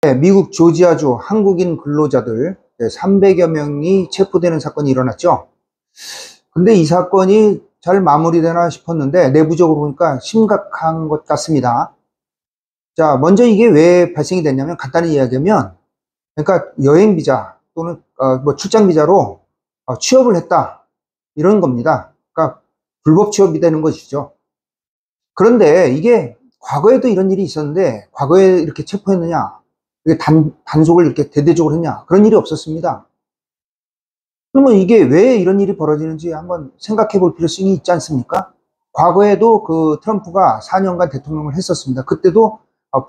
네, 미국 조지아주 한국인 근로자들 300여 명이 체포되는 사건이 일어났죠. 근데 이 사건이 잘 마무리되나 싶었는데 내부적으로 보니까 심각한 것 같습니다. 자, 먼저 이게 왜 발생이 됐냐면 간단히 이야기하면, 그러니까 여행 비자 또는 뭐 출장 비자로 취업을 했다 이런 겁니다. 그러니까 불법 취업이 되는 것이죠. 그런데 이게 과거에도 이런 일이 있었는데 과거에 이렇게 체포했느냐, 이게 단속을 이렇게 대대적으로 했냐, 그런 일이 없었습니다. 그러면 이게 왜 이런 일이 벌어지는지 한번 생각해 볼 필요성이 있지 않습니까? 과거에도 그 트럼프가 4년간 대통령을 했었습니다. 그때도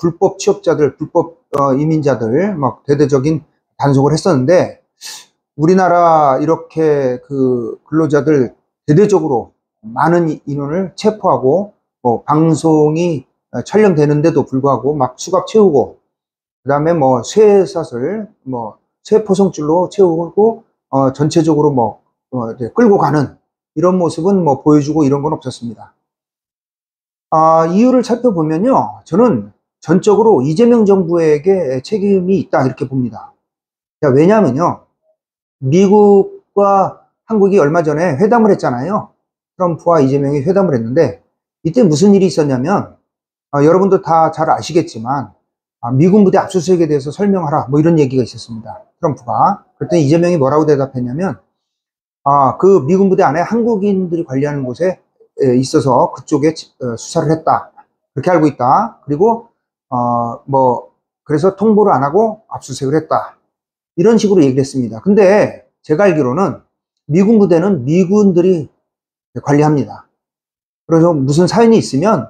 불법 취업자들, 불법 이민자들 막 대대적인 단속을 했었는데, 우리나라 이렇게 그 근로자들 대대적으로 많은 인원을 체포하고 뭐 방송이 촬영되는데도 불구하고 막 수갑 채우고, 그 다음에 뭐 쇠사슬, 뭐 쇠포성줄로 채우고 전체적으로 뭐 이제 끌고 가는 이런 모습은 뭐 보여주고 이런 건 없었습니다. 이유를 살펴보면요, 저는 전적으로 이재명 정부에게 책임이 있다 이렇게 봅니다. 왜냐하면요, 미국과 한국이 얼마 전에 회담을 했잖아요. 트럼프와 이재명이 회담을 했는데, 이때 무슨 일이 있었냐면, 여러분도 다 잘 아시겠지만 미군 부대 압수수색에 대해서 설명하라 뭐 이런 얘기가 있었습니다. 트럼프가. 그랬더니 이재명이 뭐라고 대답했냐면, 그 미군 부대 안에 한국인들이 관리하는 곳에 있어서 그쪽에 수사를 했다, 그렇게 알고 있다. 그리고 뭐 그래서 통보를 안 하고 압수수색을 했다, 이런 식으로 얘기를 했습니다. 근데 제가 알기로는 미군 부대는 미군들이 관리합니다. 그래서 무슨 사연이 있으면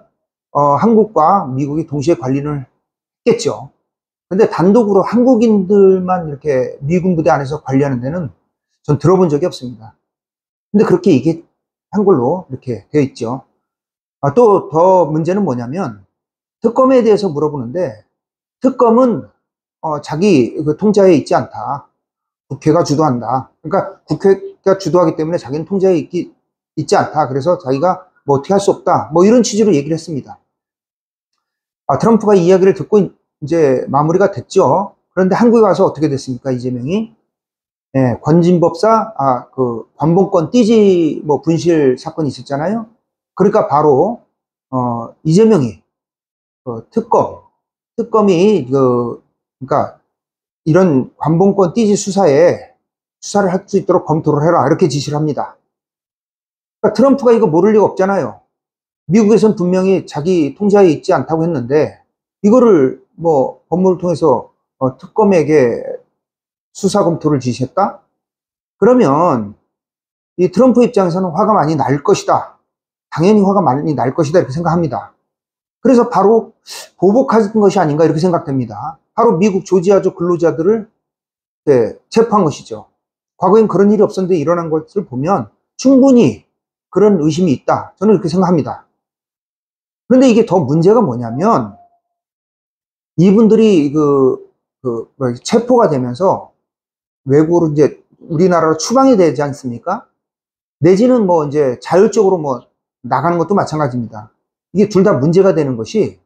한국과 미국이 동시에 관리를 했겠죠. 근데 단독으로 한국인들만 이렇게 미군 부대 안에서 관리하는 데는 전 들어본 적이 없습니다. 근데 그렇게 얘기한 걸로 이렇게 되어 있죠. 또 더 문제는 뭐냐면, 특검에 대해서 물어보는데, 특검은 자기 그 통제하에 있지 않다. 국회가 주도한다. 그러니까 국회가 주도하기 때문에 자기는 통제하에 있지 않다. 그래서 자기가 뭐 어떻게 할 수 없다, 뭐 이런 취지로 얘기를 했습니다. 트럼프가 이 이야기를 듣고 이제 마무리가 됐죠. 그런데 한국에 와서 어떻게 됐습니까? 이재명이 권진법사 그 관봉권 띠지 뭐 분실 사건이 있었잖아요. 그러니까 바로 이재명이 특검이 그러니까 이런 관봉권 띠지 수사를 할 수 있도록 검토를 해라, 이렇게 지시를 합니다. 그러니까 트럼프가 이거 모를 리가 없잖아요. 미국에선 분명히 자기 통제하에 있지 않다고 했는데, 이거를 뭐 법무를 통해서 특검에게 수사 검토를 지시했다? 그러면 이 트럼프 입장에서는 화가 많이 날 것이다. 당연히 화가 많이 날 것이다, 이렇게 생각합니다. 그래서 바로 보복한 것이 아닌가 이렇게 생각됩니다. 바로 미국 조지아주 근로자들을 체포한 것이죠. 과거엔 그런 일이 없었는데 일어난 것을 보면 충분히 그런 의심이 있다, 저는 이렇게 생각합니다. 그런데 이게 더 문제가 뭐냐면, 이분들이 체포가 되면서 외국으로 이제 우리나라로 추방이 되지 않습니까? 내지는 뭐 이제 자율적으로 뭐 나가는 것도 마찬가지입니다. 이게 둘 다 문제가 되는 것이,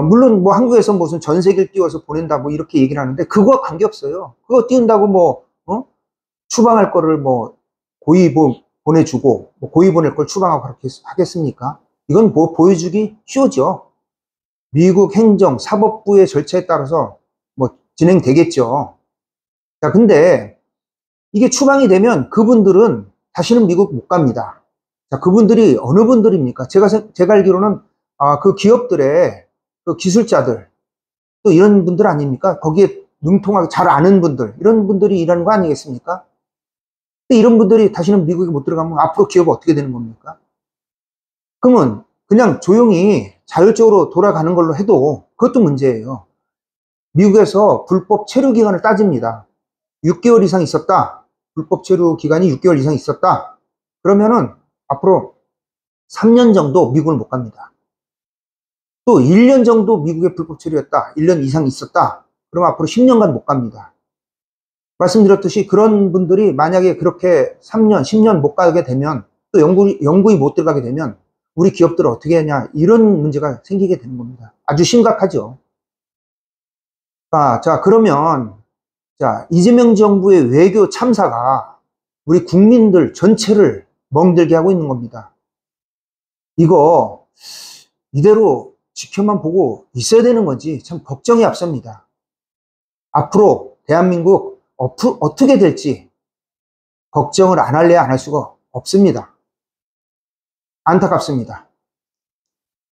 물론 뭐 한국에서 무슨 전세기를 띄워서 보낸다 뭐 이렇게 얘기를 하는데, 그거와 관계없어요. 그거 띄운다고 뭐 추방할 거를 뭐 고의 보내주고 뭐 고의 보낼 걸 추방하고 그렇게 하겠습니까? 이건 뭐 보여주기 쉬우죠. 미국 행정 사법부의 절차에 따라서 뭐 진행되겠죠. 자, 근데 이게 추방이 되면 그분들은 다시는 미국 못 갑니다. 자, 그분들이 어느 분들입니까? 제가 알기로는 그 기업들의 그 기술자들, 또 이런 분들 아닙니까? 거기에 능통하게 잘 아는 분들, 이런 분들이 일하는 거 아니겠습니까? 근데 이런 분들이 다시는 미국에 못 들어가면 앞으로 기업은 어떻게 되는 겁니까? 그러면 그냥 조용히 자율적으로 돌아가는 걸로 해도 그것도 문제예요. 미국에서 불법 체류 기간을 따집니다. 6개월 이상 있었다. 불법 체류 기간이 6개월 이상 있었다. 그러면은 앞으로 3년 정도 미국을 못 갑니다. 또 1년 정도 미국에 불법 체류했다, 1년 이상 있었다, 그럼 앞으로 10년간 못 갑니다. 말씀드렸듯이 그런 분들이 만약에 그렇게 3년, 10년 못 가게 되면, 또 영구히 못 들어가게 되면 우리 기업들은 어떻게 하냐, 이런 문제가 생기게 되는 겁니다. 아주 심각하죠. 자, 그러면, 자, 이재명 정부의 외교 참사가 우리 국민들 전체를 멍들게 하고 있는 겁니다. 이거, 이대로 지켜만 보고 있어야 되는 건지 참 걱정이 앞섭니다. 앞으로 대한민국 어떻게 될지 걱정을 안 할래야 안 할 수가 없습니다. 안타깝습니다.